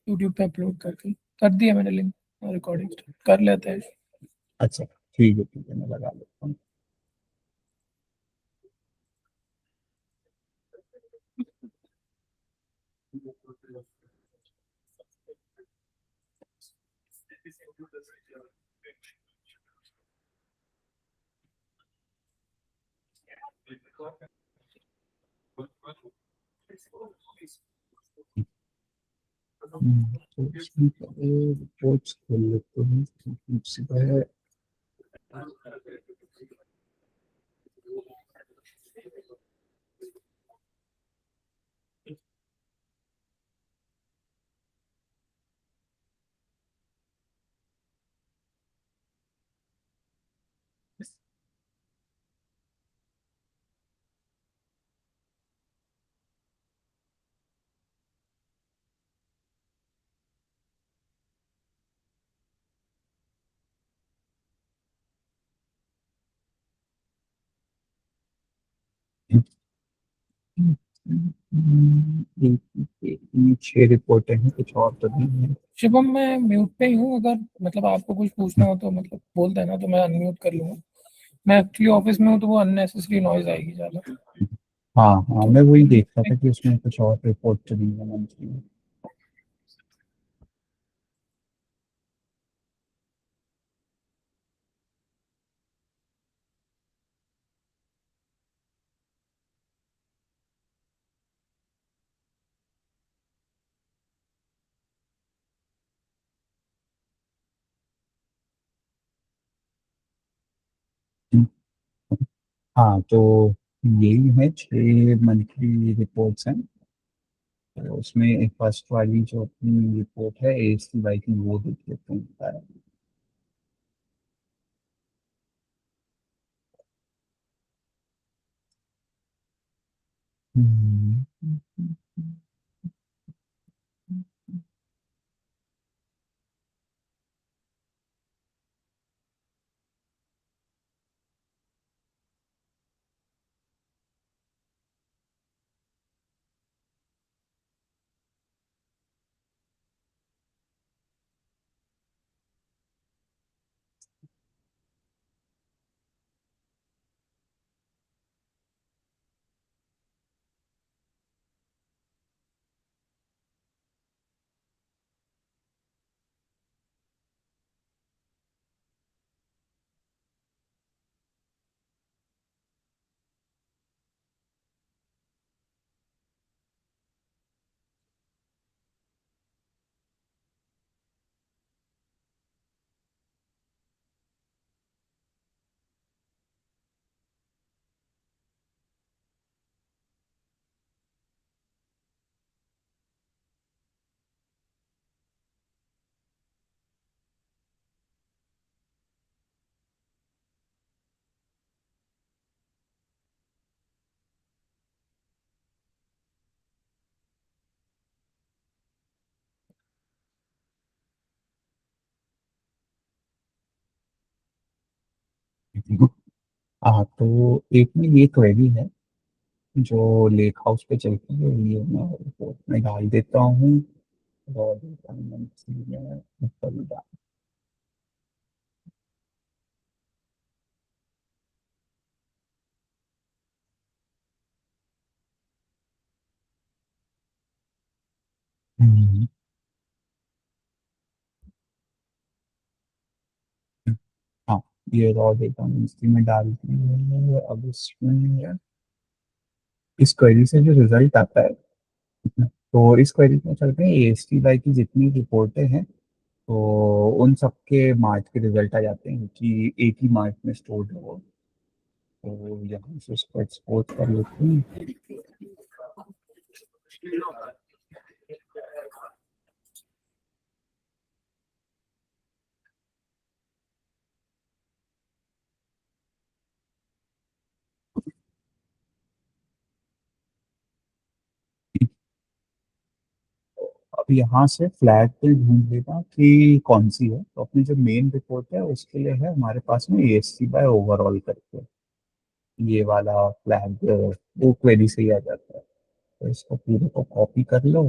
YouTube पे upload करके कर दिया मैंने लिंक। रिकॉर्डिंग कर लेते हैं। अच्छा ठीक है मैं लगा लेता हूँ। तो इसमें पहले रिपोर्ट्स खोल लेते हैं YouTube से है। छह रिपोर्टें हैं, कुछ और तो नहीं है। शिवम मैं म्यूट पे ही हूँ, अगर मतलब आपको कुछ पूछना हो तो मतलब बोल देना, तो मैं अनम्यूट कर लूंगा। मैं एक्चुअली ऑफिस में हूँ तो वो अननेसेसरी नॉइज आएगी ज़्यादा। हाँ हाँ, तो मैं वही देख रहा था कि उसमें कुछ और रिपोर्ट तो नहीं है मंथली। हाँ तो यही है, छह मंथली रिपोर्ट्स हैं। तो उसमें एक फर्स्ट वाली जो अपनी रिपोर्ट है एएसटी बाई की, वो देख लेते हैं। हम्म, हाँ तो एक में ये क्वेरी है जो लेक हाउस पे चलती है, ये मैं रिपोर्ट में डाल देता हूँ। और monthly में ऊपर ही डाल। हम्म, हाँ ये रॉ डेटा मंथली में डाल दिए। अब इसमें इस क्वेरी से जो रिजल्ट आता है, तो इस क्वेरी में चलते हैं एएसटी बाई की जितनी रिपोर्टें हैं, तो उन सबके मार्च के रिजल्ट आ जाते हैं कि एक ही मार्च में स्टोर है वो। तो यहाँ से उसको एक्सपोर्ट कर लेते हैं। अब यहाँ से फ्लैग पे ढूंढ लेगा कि कौन सी है, तो अपनी जो मेन रिपोर्ट है उसके लिए है हमारे पास में एएससी बाय ओवरऑल करके ये वाला फ्लैग, वो क्वेरी से ही आ जाता है। तो इसको पूरे को कॉपी कर लो।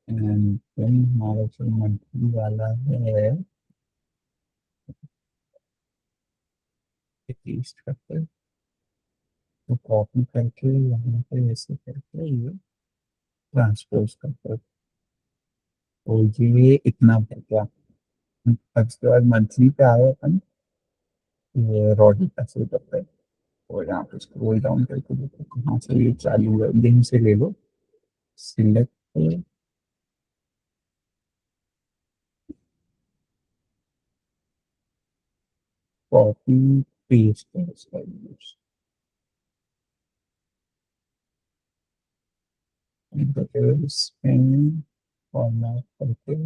एंड देन हमारा जो मंथली वाला है, पेस्ट करके, तो कॉपी करके यहाँ पे ऐसे करके ये ट्रांसपोज करते, तो ये इतना बढ़ गया। अब इसके बाद मंथली पे आए अपन, ये रॉडी का से करते हैं, और यहाँ पे स्क्रॉल डाउन करके देखो कहाँ से ये चालू है, दिन से ले लो, सिलेक्ट, कॉपी, पेस्ट है इसका यूज, इसमें फॉर्मेट करके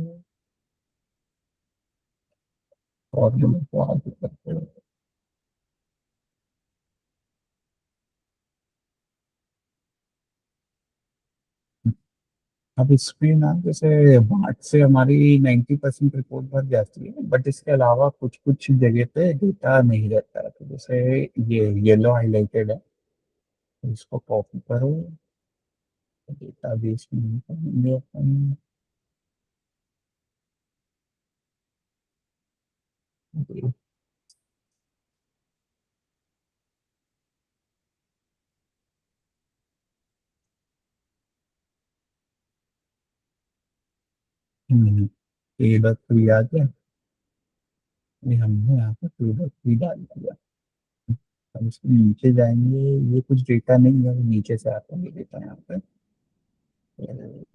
फॉर्मूले को आगे करते हैं। अब इसमें ना जैसे मार्च से हमारी 90% रिपोर्ट भर जाती है, बट इसके अलावा कुछ कुछ जगह पे डेटा नहीं रहता है, तो जैसे ये येलो हाईलाइटेड है, तो इसको कॉपी करो, डेटा बेस में निकालेंगे अपन, ये बात तो याद है, ये हमने यहाँ पे प्रोडक्ट भी डाल दिया। अब इसके नीचे जाएंगे, ये कुछ डेटा नहीं है, वो नीचे से आता है ये डेटा यहाँ पे,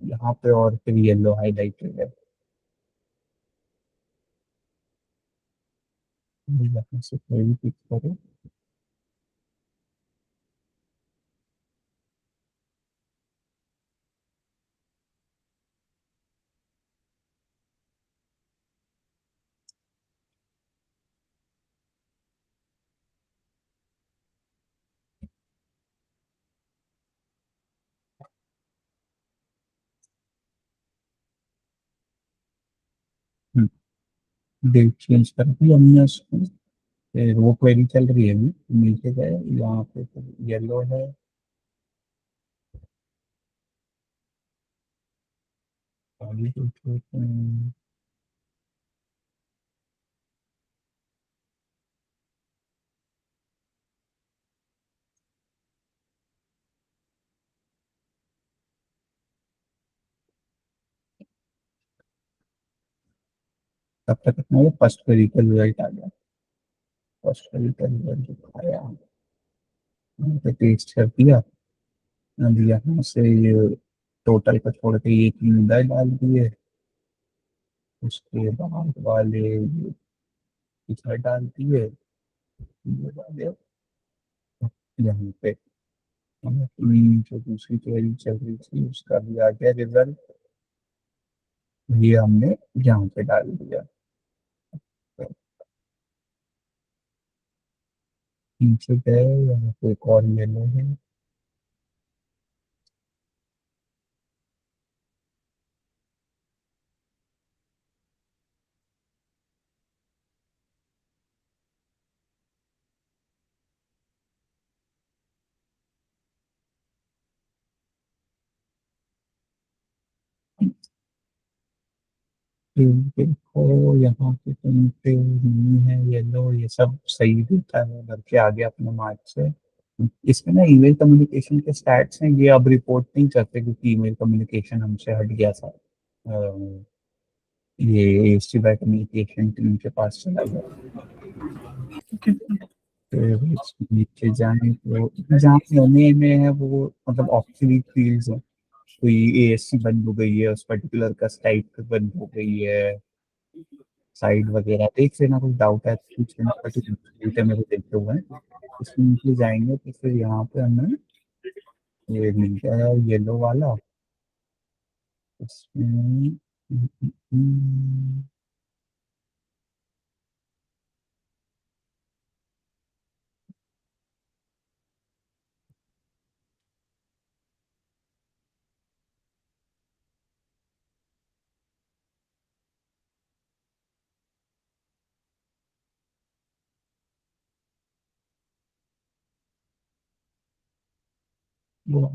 यहाँ पे और फिर येलो हाईलाइटेड है, यहाँ से कोई भी पिक करो। डेट चेंज कर दी हमने उसको, फिर वो क्वेरी चल रही है अभी, नीचे गए यहाँ पे तो येलो है, आगे कुछ तब तक अपना वो फर्स्ट क्वेरी का रिजल्ट आ गया, फर्स्ट क्वेरी का रिजल्ट जो आया, यहाँ पे पेस्ट कर दिया। अब यहाँ से ये टोटल का छोड़ के ये तीन इधर डाल दिए, उसके बाद वाले ये इधर डाल दिए, ये वाले यहाँ पे, हम अपनी जो दूसरी क्वेरी चल रही थी उसका भी आ गया रिजल्ट, ये हमने यहाँ पे डाल दिया। तो नीचे गए, यहाँ पे एक और येलो है, फिर देखो यहाँ पे कहीं पे नहीं है येलो, ये सब सही दिखता है भर के आगे अपने मार्क्स से। इसमें ना ईमेल कम्युनिकेशन के स्टैट्स हैं, ये अब रिपोर्ट नहीं करते क्योंकि ईमेल कम्युनिकेशन हमसे हट गया था, ये एसटी बाय कम्युनिकेशन टीम के पास चला गया। फिर नीचे जाने तो जहाँ एमए में है वो मतलब ऑब्सोलीट फील्ड्स है, कोई एएससी बंद हो गई है, उस पर्टिकुलर का साइट बंद हो गई है, साइट वगैरह देख लेना, कुछ डाउट है तो पूछ लेना, बट डेटा मेरे को देखते हुए हैं। इसमें नीचे जाएंगे तो फिर यहाँ पे हमें ये मिल गया येलो वाला, इसमें वो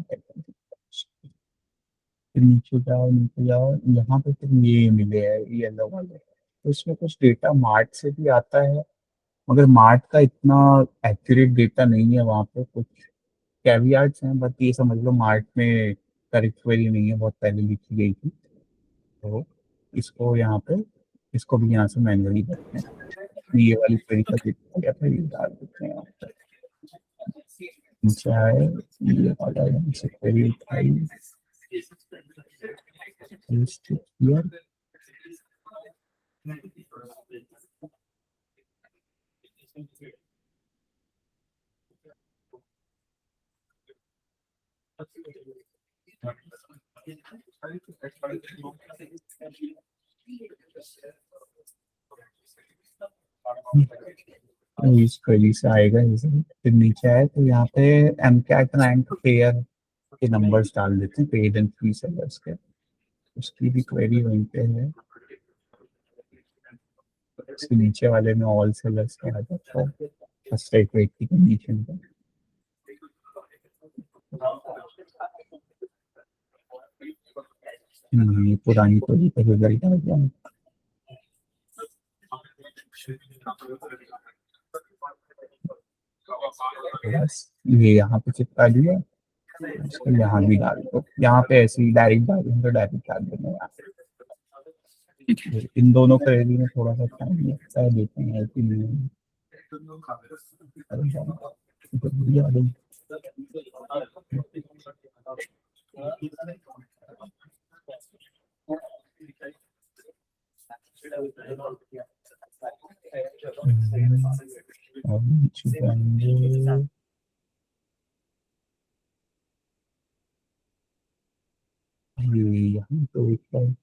फिर नीचे जाओ, यहाँ पे फिर ये मिले हैं येलो वाले, तो इसमें कुछ डेटा मार्ट से भी आता है, मगर मार्ट का इतना एक्यूरेट डेटा नहीं है, वहाँ पे कुछ कैवियार्ड्स हैं, बट ये समझ लो मार्ट में करेक्ट क्वेरी नहीं है, बहुत पहले लिखी गई थी। तो इसको यहाँ पे, इसको भी यहाँ से मैनुअली करते हैं। ये वाली क्वेरी का डेटा क्या था, ये डाल देते हैं यहाँ पे। नीचे आए, ये वाला यहाँ से क्वेरी उठाई, paste it here। तो इस क्वेरी से आएगा जैसे, फिर नीचे आए तो यहाँ पे एम कैट रैंक पेयर के नंबर्स डाल देते हैं, पेड एंड फ्री सेलर्स के, उसकी भी क्वेरी वहीं पे है। इसके नीचे वाले में ऑल सेलर्स का आ जाता है, फर्स्ट राइट वेट की कंडीशन पे। ये पुरानी क्वेरी का रिजल्ट आ गया। बस ये यहाँ पे चिपका दिया, इसको यहाँ भी डाल दो, यहाँ पे ऐसे ही डायरेक्ट डालूंगा, तो डायरेक्ट डाल देना यहाँ ठीक है। पे। इन दोनों क्वेरी में थोड़ा सा टाइम लगता है, देखते हैं कि नहीं। अरे यार, जल्दी आ गई। और नीचे जाएंगे, ये यहाँ तो एक बार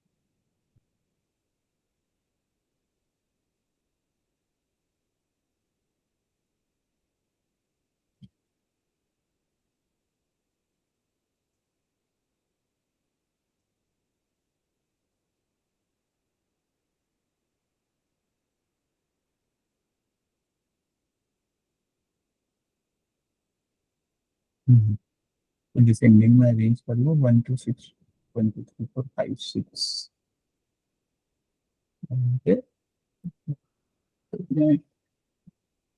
तो डिसेंडिंग में अरेंज कर लो, 1 2 6, 1 2 3 4 5 6। ओके,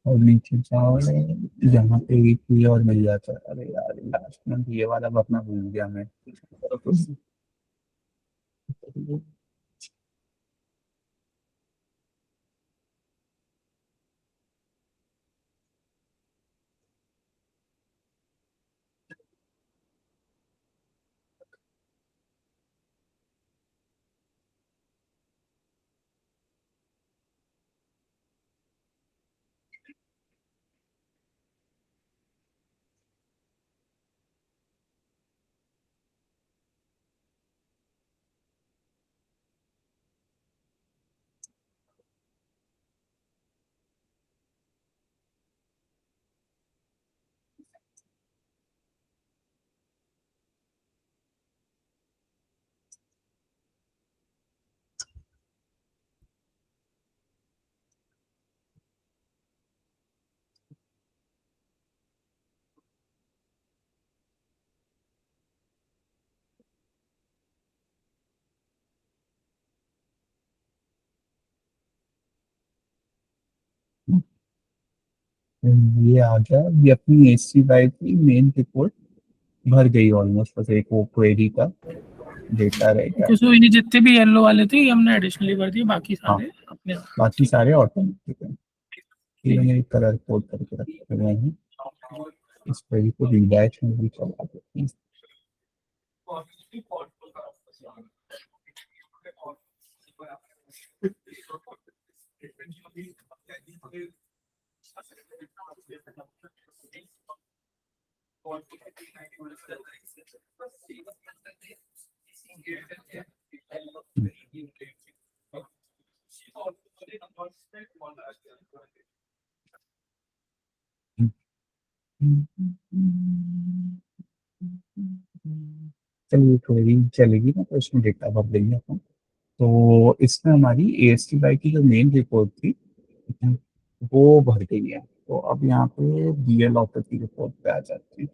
और नीचे जाओ, यहाँ पे एक ये और मिल जाता है। अरे यार, लास्ट में ये वाला अपना भूल गया मैं। ये आ गया, ये अपनी SCBI की मेन रिपोर्ट भर गई ऑलमोस्ट, बस एक वो क्वेरी का डेटा रह गया। तो सो ये जितने भी येलो वाले थे ये हमने एडिशनली भर दिए, बाकी हाँ, सारे अपने आप। बाकी ठीक सारे ऑटोमेटिक है। ये ठीक। मैंने कलर कोड करके रखे हुए हैं, इस क्वेरी को रिडैश में भी चला देते हैं। चलिए, क्वेरी चलेगी ना, तो इसमें डेटा भर देंगे अपन। तो इसमें हमारी ASTBI की जो मेन रिपोर्ट थी, वो भर गई है। तो अब यहाँ पे BL ऑफर की रिपोर्ट पे आ जाती है।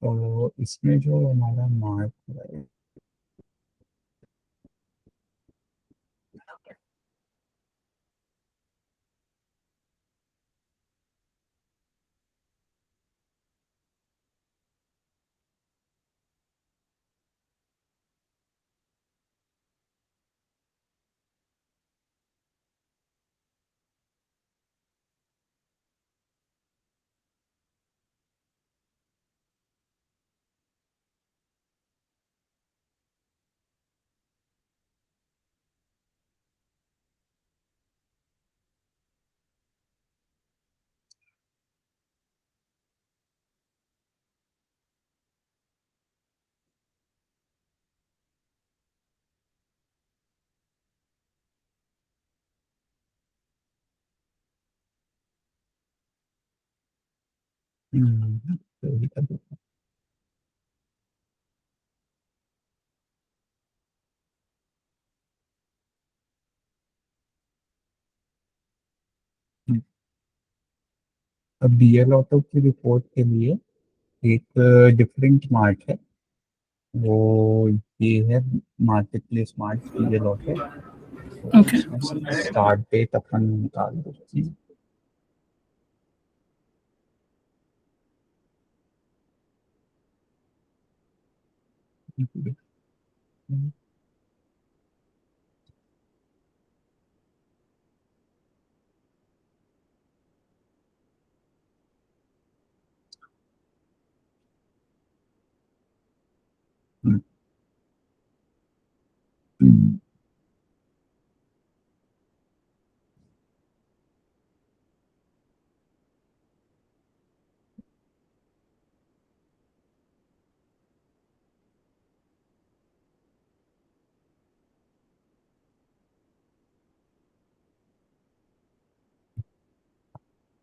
तो इसमें जो हमारा मार्क है, तो ये कर देते हैं। अब बीएल ऑटो की रिपोर्ट के लिए एक डिफरेंट मार्ट है, वो ये है market place mart BL auto. तो ओके। इसमें स्टार्ट डेट अपन निकाल देते हैं।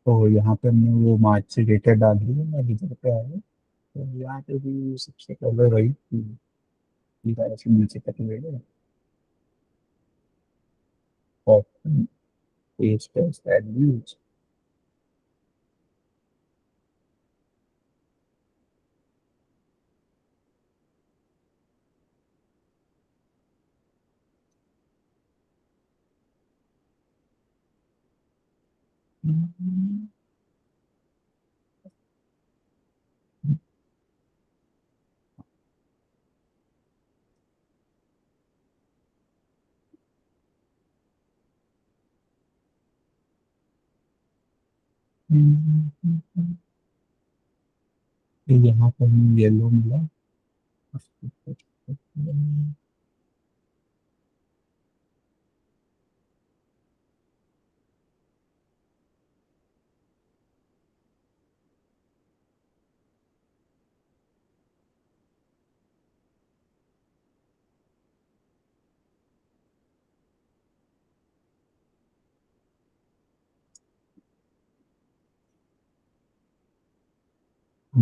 तो यहाँ पे हमने वो मार्च से डेटा डाल दी है, मैं इधर पे आया। तो यहाँ पे भी सबसे पहले वही ऐसे नीचे तक ले गए। ऑप्शन पेज टेस्ट एडव्यूज। यहाँ पे हमें येलो मिला। तो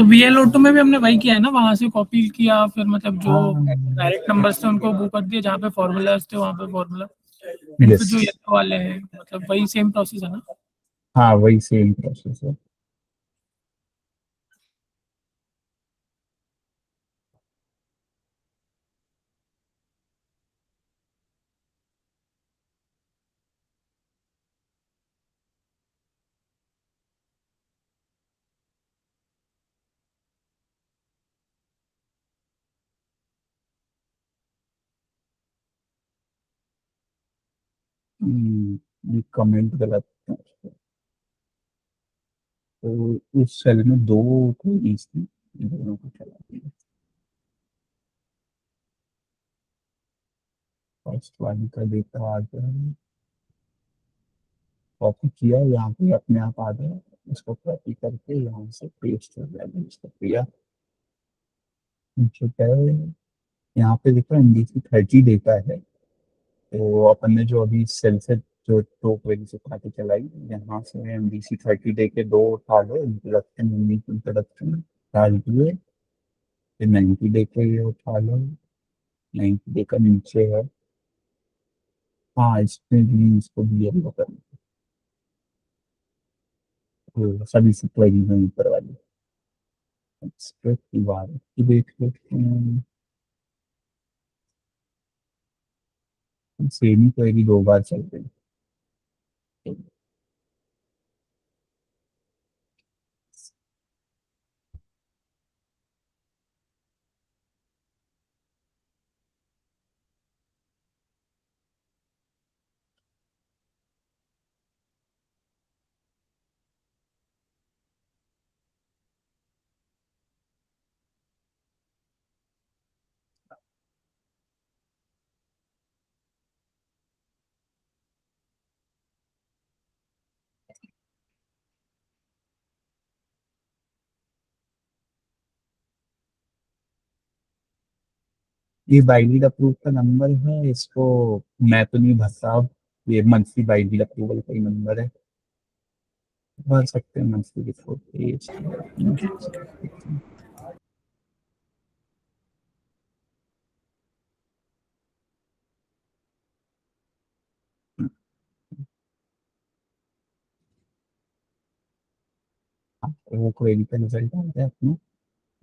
वीएल ऑटो में भी हमने वही किया है ना, वहां से कॉपी किया, फिर मतलब जो हाँ, डायरेक्ट नंबर्स थे उनको वो कर दिए, जहाँ पे फॉर्मूलाज थे वहां पे फॉर्मूला, एंड फिर यस। जो येलो वाले हैं मतलब वही सेम प्रोसेस है ना। हाँ, वही सेम प्रोसेस है। ये कमेंट गलत है। तो उस सेल में दो क्वेरीज थी, दोनों को चला दिया। फर्स्ट वाली का डेटा आ गया, कॉपी किया, यहाँ पे अपने आप आ गया। इसको कॉपी करके यहाँ से पेस्ट कर दिया, इसको किया। नीचे गए, यहाँ पे देखो एमडीसी 30 डेटा है। तो अपन ने जो अभी सेल से जो दो क्वेरी से उठा के चलाई, यहाँ से एमडीसी 30 डे के दो उठा लो, इंट्रोडक्शन यूनिक इंट्रोडक्शन डाल दिए। फिर 90 डे के ये उठा लो, 90 डे का नीचे है। हाँ, इसमें भी इसको भी येलो कर दो, सभी से क्वेरी में ऊपर वाली एक्सपेक्ट दीवार की देख लेते हैं। सेम ही क्वेरी दो बार चल रही है। ये बाइलिड अप्रूव का नंबर है, इसको मैं तो नहीं भरता अब। ये मंथली बाइलिड अप्रूवल का ही नंबर है, भर सकते हैं मंथली रिपोर्ट पेज। वो क्वेरी का रिजल्ट आता है अपने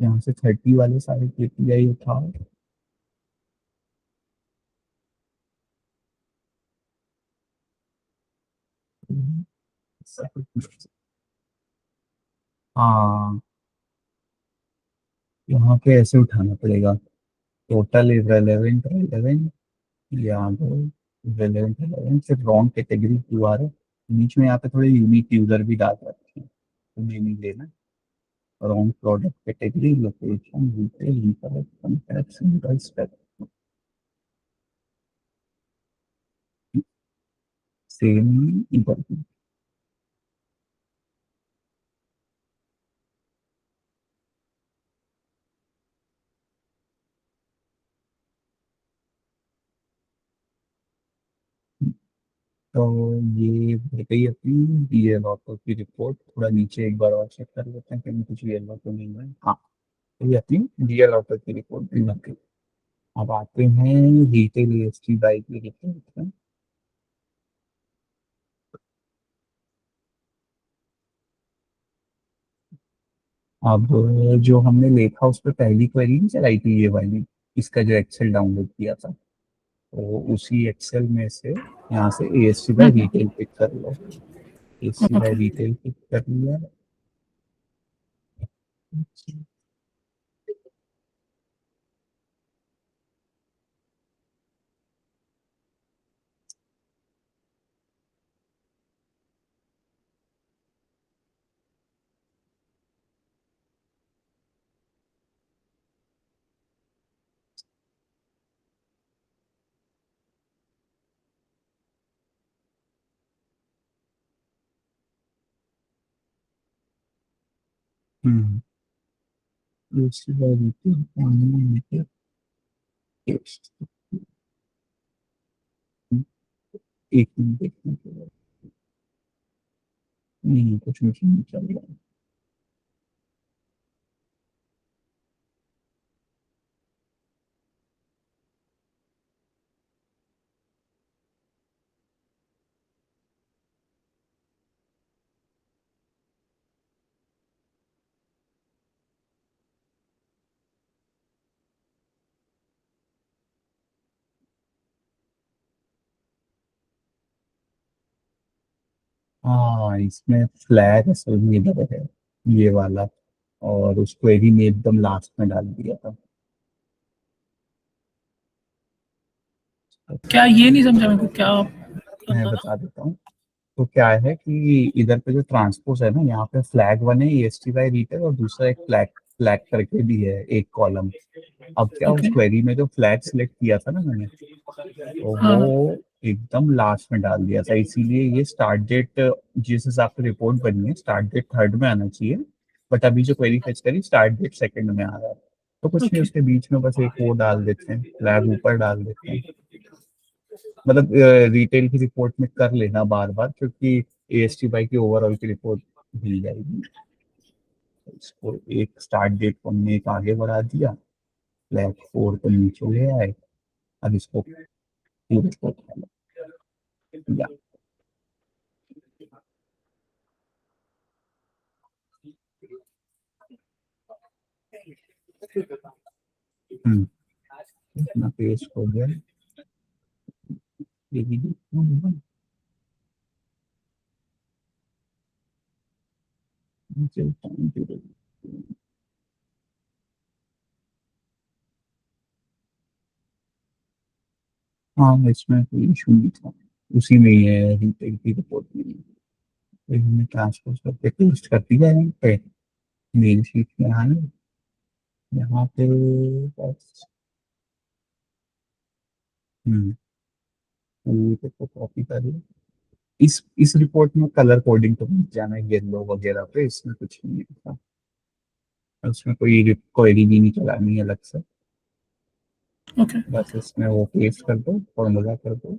यहाँ से 30 वाले सारे केपीआई उठाओ। हाँ, यहाँ पे ऐसे उठाना पड़ेगा। टोटल इरेलेवेंट 11 या इरेलेवेंट 11 सिर्फ रॉन्ग कैटेगरी क्यों आ रहा है। बीच में यहाँ पे थोड़े यूनिक यूजर भी डाल रखे हैं, तुम्हें नहीं लेना। Wrong product category, location, retail, internet, contact, single step, same इधर भी। तो ये हो गई अपनी डीएल ऑटो की रिपोर्ट। थोड़ा नीचे एक बार और चेक कर लेते हैं कहीं कुछ डीएल ऑटो नहीं है। हाँ, तो ये अपनी डीएल ऑटो की रिपोर्ट भी बन गई। अब आते हैं रिटेल एएसटी बाइक की रिपोर्ट में। अब जो हमने देखा उस पर पहली क्वेरी नहीं चलाई थी, ये वाली, इसका जो एक्सेल डाउनलोड किया था, तो उसी एक्सेल में से यहाँ से एएसटी बाय रिटेल पिक कर लो। AST by okay. Retail pick कर लिया। हम्म, एएसटी बाय रिटेल एक मिनट देखने के बाद। नहीं, कुछ नहीं चल रहा। हाँ, इसमें फ्लैग असल में इधर है, ये वाला। और उस क्वेरी में एकदम लास्ट में डाल दिया था। क्या ये नहीं समझा मेरे को क्या मैं करना था। बता देता हूँ। तो क्या है कि इधर पे जो ट्रांसपोज है ना, यहाँ पे फ्लैग वन है एएसटी बाय रिटेल, और दूसरा एक फ्लैग फ्लैग करके भी है एक कॉलम। अब क्या, उस ओके। क्वेरी में जो फ्लैग सिलेक्ट किया था ना मैंने, तो हाँ। वो एकदम लास्ट में डाल दिया था, इसीलिए ये स्टार्ट डेट जिस हिसाब से रिपोर्ट बनी है स्टार्ट डेट थर्ड में आना चाहिए। बट अभी जो क्वेरी फेच करी स्टार्ट डेट सेकंड में आ रहा है। तो कुछ नहीं, ओके। उसके बीच में बस एक वो डाल देते हैं, फ्लैग ऊपर डाल देते हैं। मतलब रिटेल की रिपोर्ट में कर लेना बार बार, क्योंकि एएसटी बाई की ओवरऑल की रिपोर्ट मिल जाएगी। इसको एक स्टार्ट डेट को हमने एक आगे बढ़ा दिया, फ्लैग फोर को नीचे ले आए। अब इसको पूरे को उठा लो। या हम्म इतना पेस्ट हो गया। ये भी देखता हूँ, मुझे टाइम टेबल। हाँ, इसमें कोई इशू नहीं था, उसी में ही है, रिटेल की रिपोर्ट में ही है। तो हमने ट्रांसफर करके पेस्ट कर दिया है यहाँ पे, मेल शीट में आए यहाँ पे बस। हम्म पूरे को कॉपी करिए। इस रिपोर्ट में कलर कोडिंग तो मिल जाना है, येलो वगैरह पे, इसमें कुछ नहीं है, उसमें कोई क्वेरी भी नहीं चलानी है अलग से। ओके। बस इसमें वो पेस्ट कर दो, फॉर्मूला कर दो,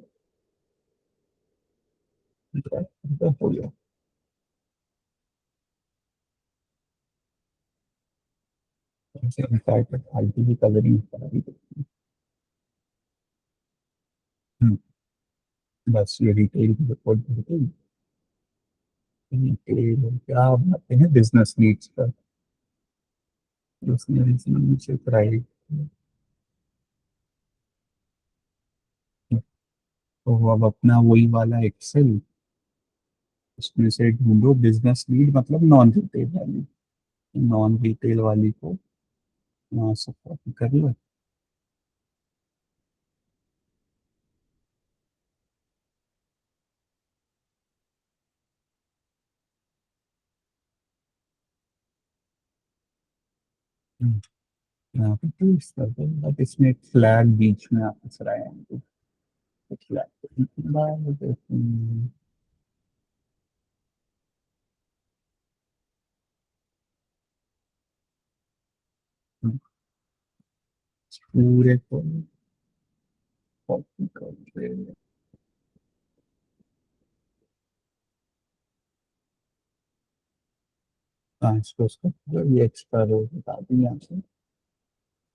तो हो गया। ऐसे इंसाइट पर फालतू की कलरिंग करा दी। हम्म, बस ये रिटेल की रिपोर्ट भर गई। रिटेल क्या बनाते हैं, बिजनेस नीड्स पर, बिजनेस नीड्स प्राइस। तो अब अपना वही वाला एक्सेल, उसमें से ढूंढो बिजनेस नीड, मतलब नॉन रिटेल वाली, नॉन रिटेल वाली को यहाँ से कॉपी कर लो। हम्म, यहाँ पे पेस्ट कर दो, बट इसमें एक फ्लैग बीच में आप रहा है हमको, फ्लैग पूरे को कॉपी कर दे। ट्रांसफर कर, ये एक्स्ट्रा रो बता दी यहाँ से।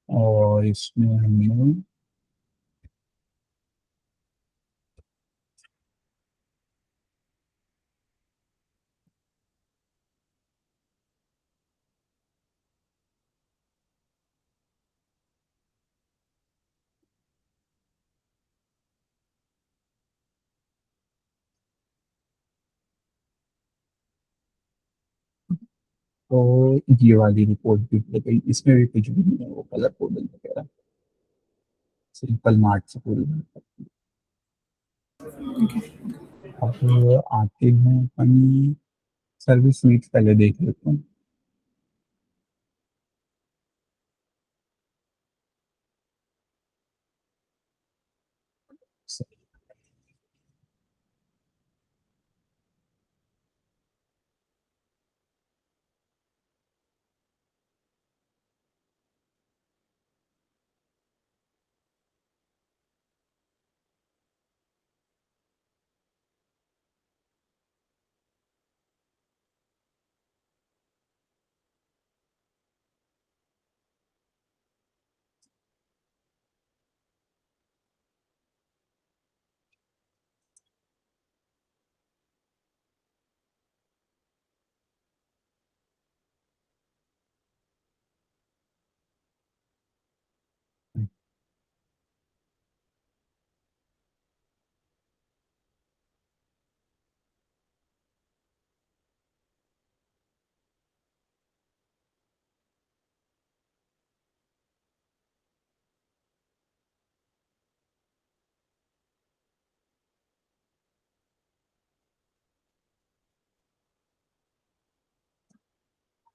और इसमें हमने तो ये वाली रिपोर्ट भी दे गई, इसमें भी कुछ भी नहीं है, वो कलर कोडिंग वगैरह, सिंपल मार्ट से पूरी बात। अब आते हैं अपन, सर्विस नीड्स पहले देख लेते हैं।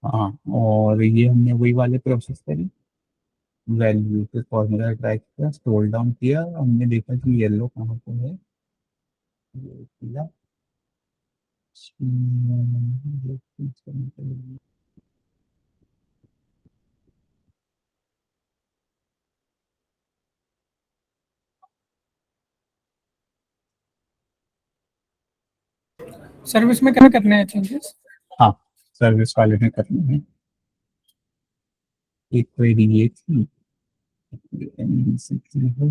हाँ, और ये हमने वही वाले प्रोसेस करी, वैल्यू के फॉर्मूला ट्रैक किया, स्क्रॉल डाउन किया, हमने देखा कि येलो कहाँ पे है, ये किया। सर्विस में क्या करने हैं चेंजेस? हाँ, सर्विस वाले ने करनी है। एक क्वेरी ये थी, है,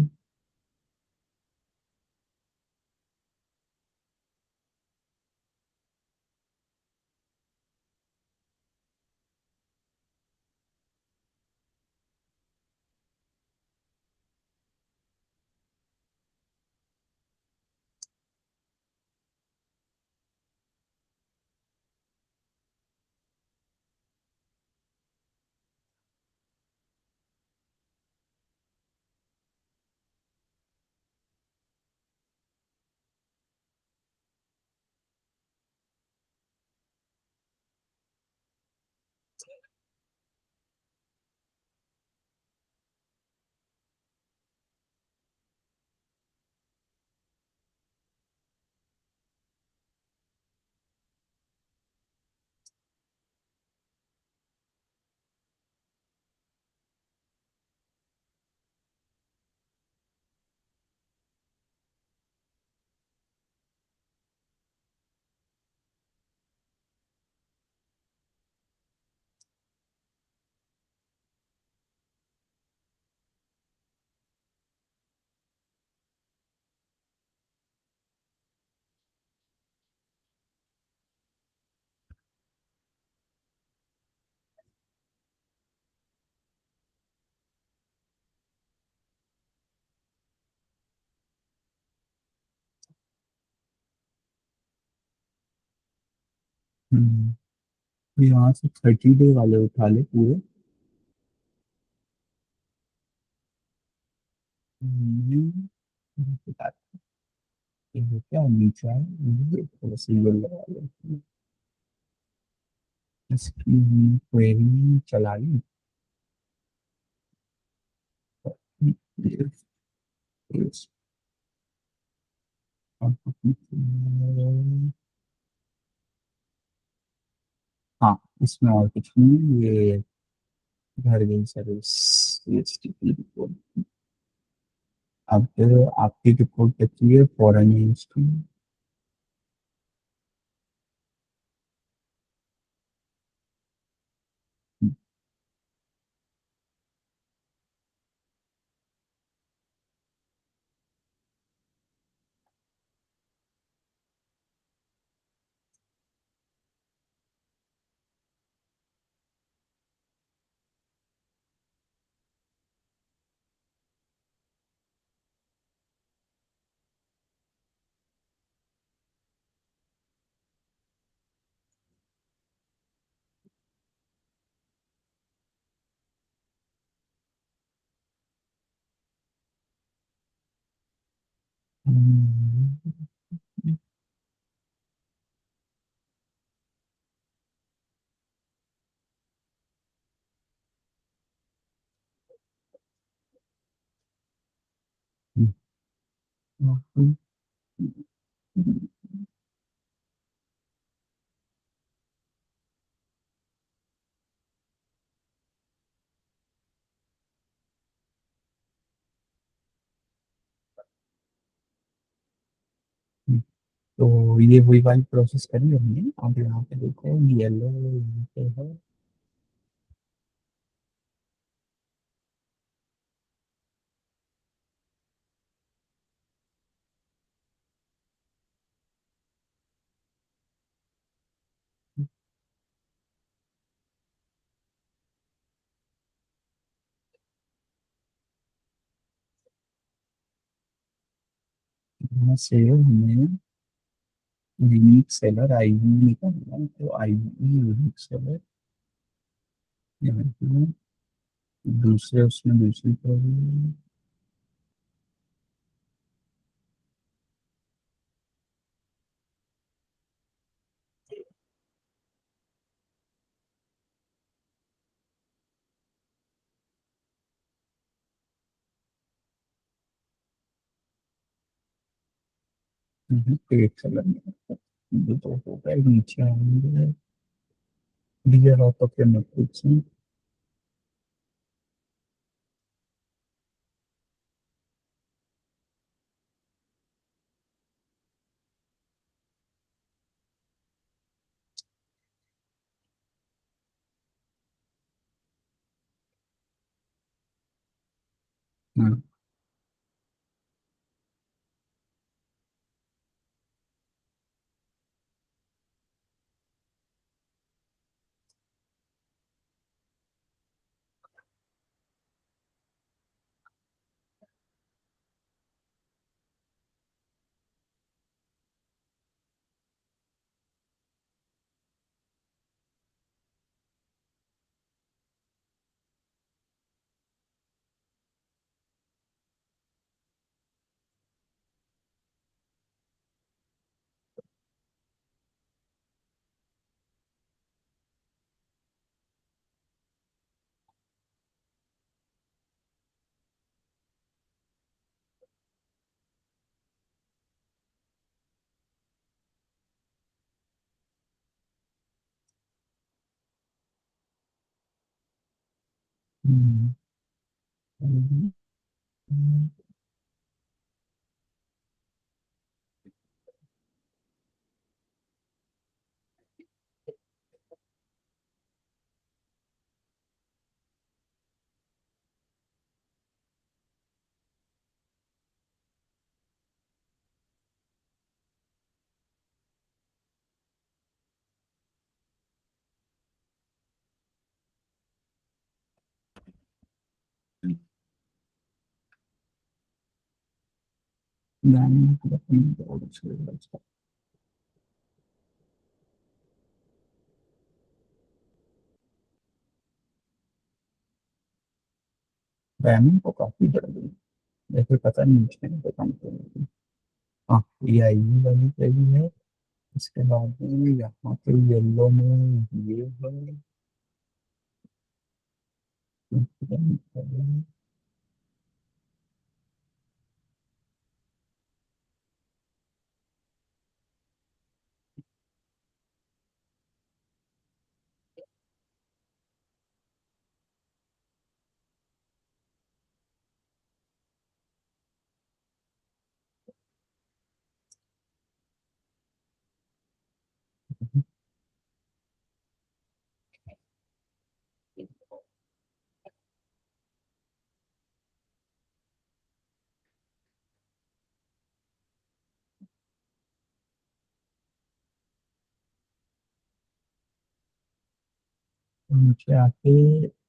हम्म, तो यहाँ से 30 डे वाले उठा ले पूरे। हम्म, ये क्या नीचे है, ये थोड़ा सिंगल लगा ले। इसकी क्वेरी चला ली। हाँ, इसमें और कुछ नहीं, ये घर गई सर्विस, CSTP रिपोर्ट। अब आपकी रिपोर्ट कहती है फॉरेन यूनिवर्सिटी। तो ये वही वाली प्रोसेस करी हमने। अब यहाँ पे देखो येलो यहाँ पे है। यहाँ से हमें यूनिक सेलर आईवी निकालना है, तो आईवी यूनिक सेलर यहाँ पे दूसरे उसमें दूसरी प्रॉब्लम। पेट सेलर में ये तो होगा ही, नीचे आएंगे clear out of your matrix में। हाँ, हम्म, हम्म, हम्म, गाने को अपनी दौड़ से बचा। रैमिंग को काफी बढ़ गई, जैसे पता नहीं मुझे तो कम तो नहीं। हाँ, ये आई वाली सही है। इसके बाद में यहाँ पे येलो में ये है। नीचे आके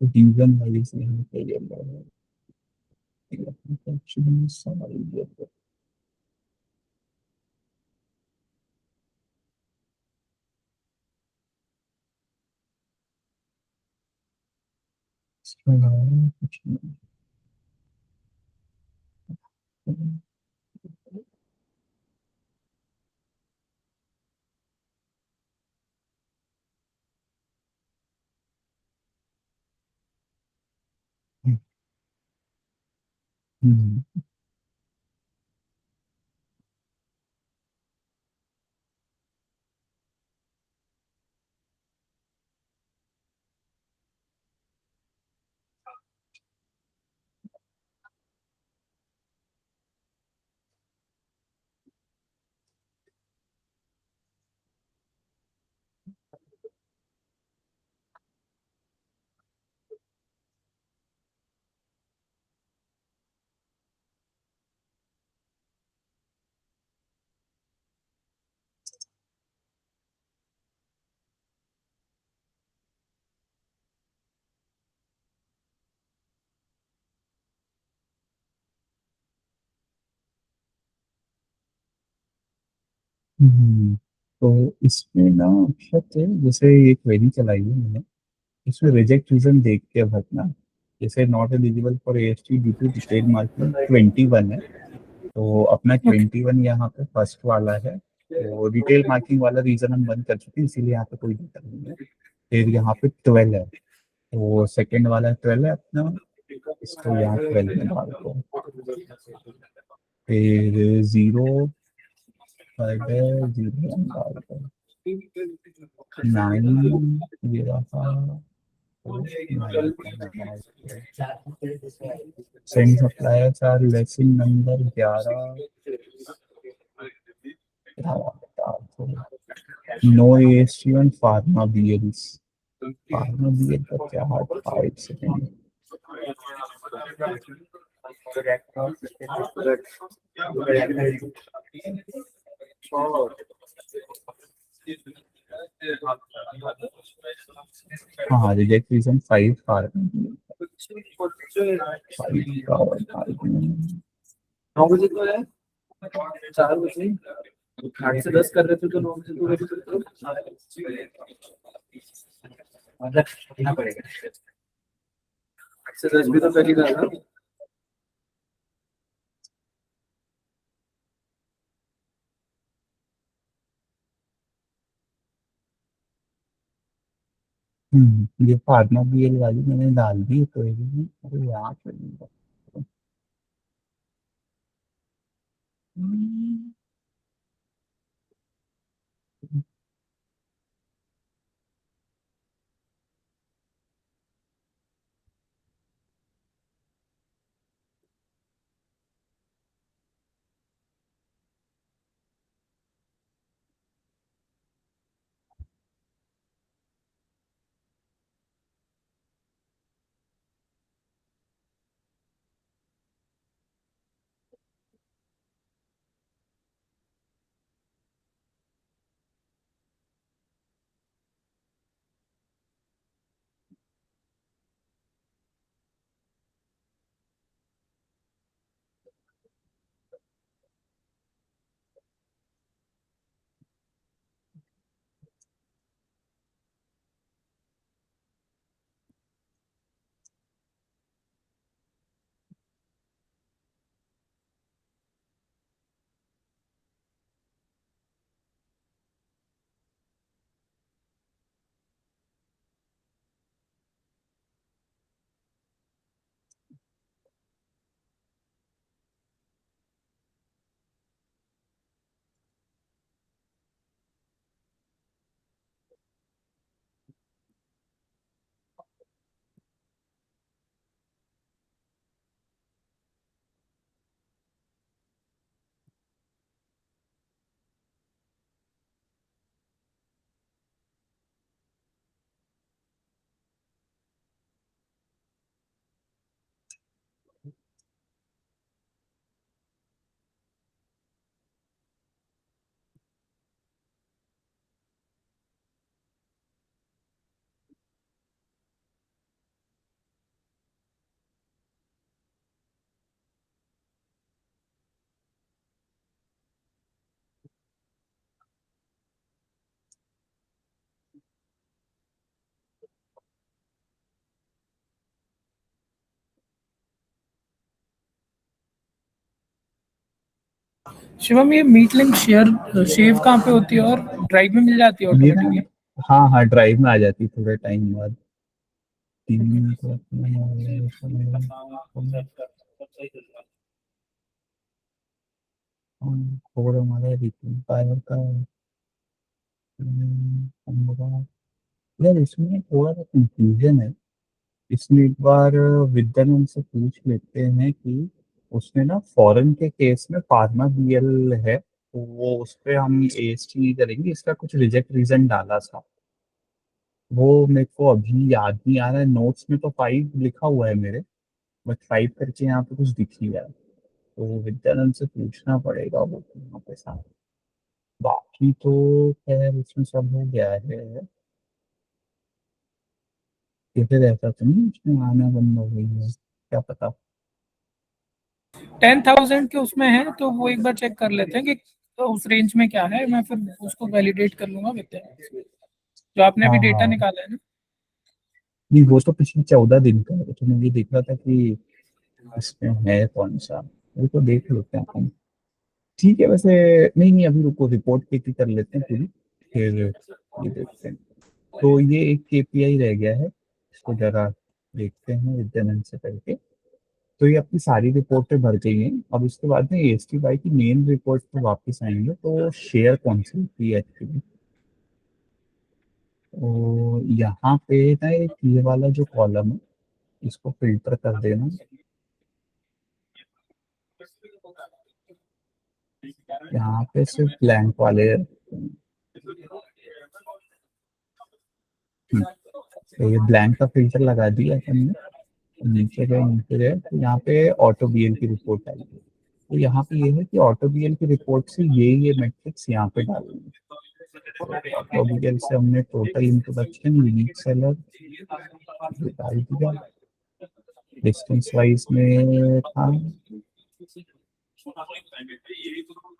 रीजन वाइज यहाँ पे येलो है। एक्चुअली समझ गया। इसके अलावा कुछ नहीं। हम्म, तो इसमें ना अक्षत है, जैसे एक क्वेरी चलाई है मैंने। इसमें रिजेक्ट रीजन देख के भरना। जैसे not eligible for AST due to detail marking 21 है। तो अपना ओके 21 यहाँ पे फर्स्ट वाला है, तो डिटेल मार्किंग वाला रीजन हम बंद कर चुके हैं, इसीलिए यहाँ पे कोई दिक्कत नहीं है। फिर यहाँ पे 12 है, तो सेकंड वाला 12 है अपना। इसको यहाँ 12 में डाल दो। फिर जीरो 5 है, जीरो डाल दो। 9 ये रहा। Send suppliers are leasing number 11। No AST on pharma BLs. Pharma BL का क्या हार्ड 5 सेकेंड। हाँ, रिजेक्ट रीजन 5 फार्मा। 5 का और 9 बजे तो है, 4 बजे 8 से 10 कर रहे थे तो 9 बजे 2 बजे तो मतलब उठना पड़ेगा। 8 से 10 भी तो कर ही रहा था। ये फार्मा बीएल वाली मैंने डाल दी तो ये भी अरे यहाँ पे नहीं है। शिवम, ये मीट लिंक शेयर शेव कहाँ पे होती है और ड्राइव में मिल जाती है ये ना, ऑटोमेटिकली? हाँ हाँ, ड्राइव में आ जाती है थोड़े टाइम बाद। 3 और हमारा रिक्वायर का। यार इसमें थोड़ा सा कंफ्यूजन है। इसमें एक बार विद्यानंद से पूछ लेते हैं कि उसने ना फॉरेन के केस में फार्मा बीएल है, तो वो उस पे हम एएसटी नहीं करेंगे, इसका कुछ रिजेक्ट रीजन डाला था। वो मेरे को अभी याद नहीं आ रहा है, नोट्स में तो 5 लिखा हुआ है मेरे, बट 5 करके यहाँ पे कुछ दिख नहीं रहा है। तो विद्यानंद से पूछना पड़ेगा वो यहाँ पे साथ। बाकी तो खैर उसमें सब हो गया है। ये फिर ऐसा तो नहीं उसमें आना बंद हो गई है, क्या पता। 10,000 के उसमें है तो वो एक बार चेक कर लेते हैं कि तो उस रेंज में क्या है, मैं फिर उसको वैलिडेट कर लूंगा विद जो आपने अभी हाँ डेटा हाँ, निकाला है ना। नहीं वो तो पिछले 14 दिन का है, तो मैं ये देख रहा था कि इसमें है कौन सा। वो तो देख लेते हैं हम। ठीक है वैसे। नहीं नहीं, अभी रुको, रिपोर्ट की कर लेते हैं पूरी, फिर ये देखते हैं। तो ये एक केपीआई रह गया है, इसको जरा देखते हैं विद्यानंद से करके। तो ये अपनी सारी रिपोर्टें भर गई हैं, अब इसके बाद में एएसटी बाई की मेन रिपोर्ट पे वापस आएंगे, तो शेयर कौन सी होती है एक्चुअली। तो यहाँ पे ना एक ये वाला जो कॉलम है, इसको फिल्टर कर देना। यहाँ पे सिर्फ ब्लैंक वाले तो ये ब्लैंक का फिल्टर लगा दिया है हमने। नीचे गए तो यहाँ पे ऑटो बीएल की रिपोर्ट आई है। तो यहाँ पे ये है कि ऑटो बीएल की रिपोर्ट से ये मैट्रिक्स यहाँ पे डालेंगे। ऑटो बीएल से हमने टोटल इंट्रोडक्शन, यूनिक सेलर डाल दिया। डिस्टेंस वाइज में था,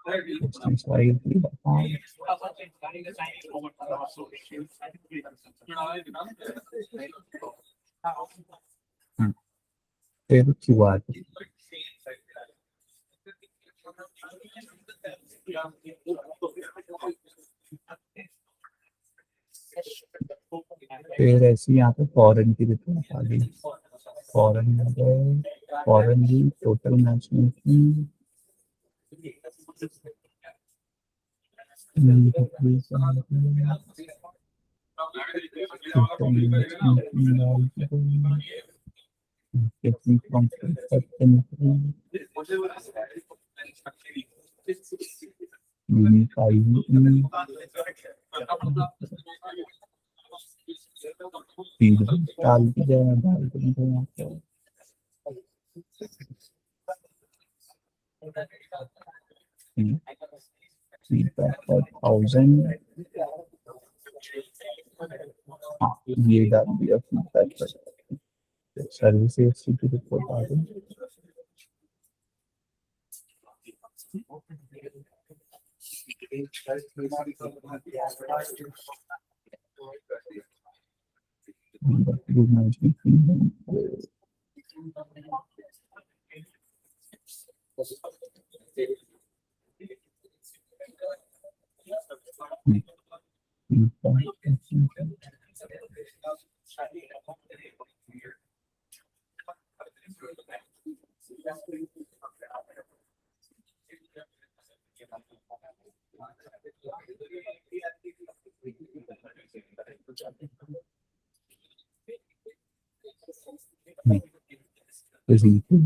डिस्टेंस वाइज भी बता। फिर क्यूआर, फिर ऐसे यहाँ पे फॉरेन की रिपोर्ट आ गई। फॉरेन में गए, फॉरेन की टोटल मैचमेंट की डाल दी जाए, डाल देंगे यहाँ पे। फीडबैक पर 1000। हाँ ये डाल दिया फीडबैक पर। सर्विसेज की रिपोर्ट आ गई।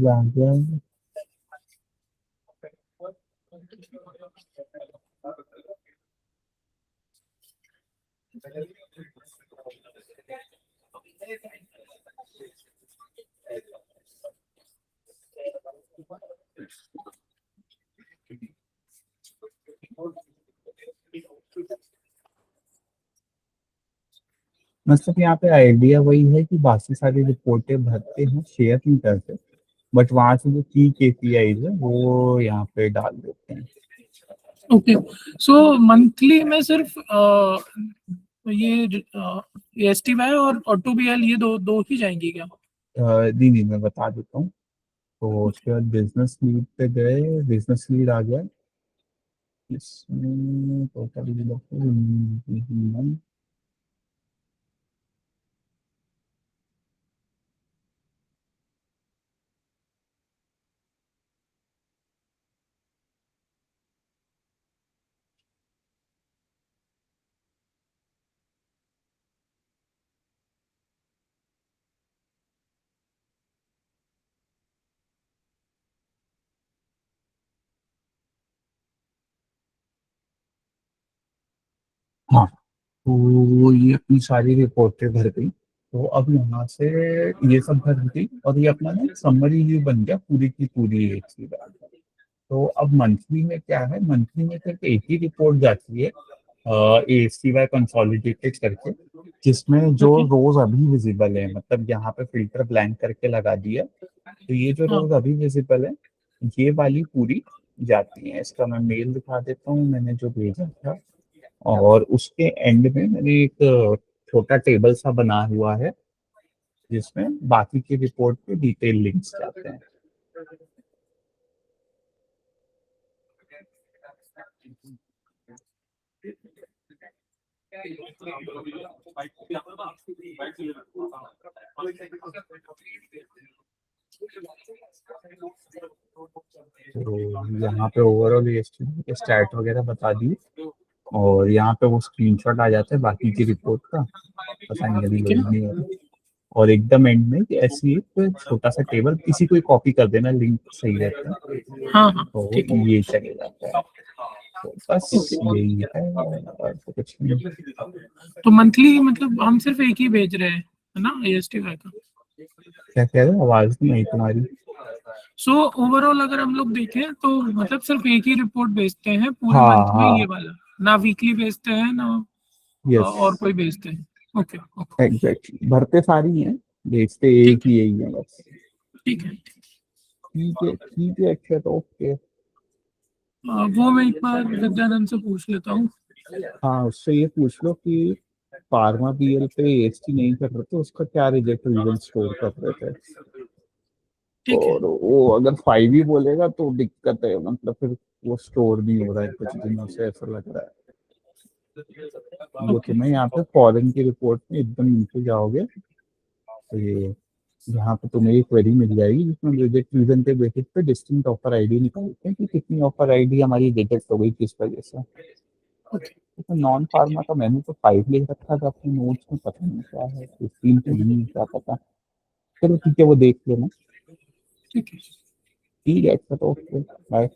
आ गया। मतलब यहाँ पे आइडिया वही है कि बाकी सारी रिपोर्टें भरते हैं, शेयर नहीं करते, बट वहां से जो की केपीआईज है वो यहाँ पे डाल देते हैं। ओके, सो मंथली में सिर्फ ये एसटीवाई और ऑटो बीएल ये दो दो ही जाएंगी क्या? नहीं नहीं, मैं बता देता हूँ। तो उसके बाद बिजनेस लीड पे गए, बिजनेस लीड आ गया। इसमें टोटल हाँ, तो ये अपनी सारी रिपोर्टें भर गई। तो अब यहाँ से ये सब भर गई और ये अपना ना समरी व्यू बन गया पूरी की पूरी एक सी बात। तो अब मंथली में क्या है, मंथली में सिर्फ एक ही रिपोर्ट जाती है ASTY कंसोलिडेटेड करके, जिसमें जो Okay. रोज अभी विजिबल है, मतलब यहाँ पे फिल्टर ब्लैंक करके लगा दिया, तो ये जो हाँ रोज अभी विजिबल है ये वाली पूरी जाती है। इसका मैं मेल दिखा देता हूँ, मैंने जो भेजा था। और उसके एंड में मैंने एक छोटा टेबल सा बना हुआ है जिसमें बाकी की रिपोर्ट के डिटेल लिंक्स जाते हैं। तो यहाँ पे ओवरऑल ये स्टैट वगैरह बता दी और यहाँ पे वो स्क्रीनशॉट आ जाता है बाकी की रिपोर्ट का। पता नहीं अभी ठीक है। लोड नहीं हो रहा। और एकदम एंड में कि ऐसी एक छोटा सा टेबल, किसी को कॉपी कर देना, लिंक सही रहता है। हाँ हाँ तो ठीक है। ये चले जाता है। तो बस Okay. यही है और तो कुछ नहीं। तो मंथली मतलब हम सिर्फ एक ही भेज रहे हैं, है ना, ASTY का। क्या कह रहे हो, आवाज नहीं आई तुम्हारी। सो ओवरऑल अगर हम लोग देखें तो मतलब सिर्फ एक ही रिपोर्ट भेजते हैं पूरे हाँ मंथ में, ये हाँ, वाला ना वीकली भेजते हैं ना यस, और कोई भेजते हैं। ओके ओके एग्जैक्टली, भरते सारी हैं, भेजते एक ठीक है ही यही है बस। ठीक है। ठीक है, अच्छा तो ओके। वो मैं एक बार विद्यानंद से पूछ लेता हूँ। हाँ, उससे ये पूछ लो कि फार्मा बीएल पे AST नहीं कर रहे थे, उसका क्या रिजेक्ट रीजन स्टोर कर रहे थे। ठीक है और वो अगर 5 ही बोलेगा तो दिक्कत है, मतलब फिर वो स्टोर नहीं हो रहा है कुछ दिनों से, ऐसा लग रहा है। वो ओके तुम्हें यहाँ पे फॉरेन की रिपोर्ट में एकदम नीचे जाओगे तो ये यहाँ पे तुम्हें एक क्वेरी मिल जाएगी जिसमें रिजेक्ट रीजन के बेसिस पे डिस्टिंक्ट ऑफर आईडी निकालते हैं कि कितनी ऑफर आईडी हमारी रिजेक्ट हो गई किस वजह से। ओके तो नॉन ठीक है फार्मा का मैंने तो 5 लिख रखा था अपने नोट्स में, पता नहीं क्या है, 15 तो नहीं है, क्या पता। चलो ठीक है, वो देख लेना। ठीक है। ठीक है, अच्छा तो ओके, बाय।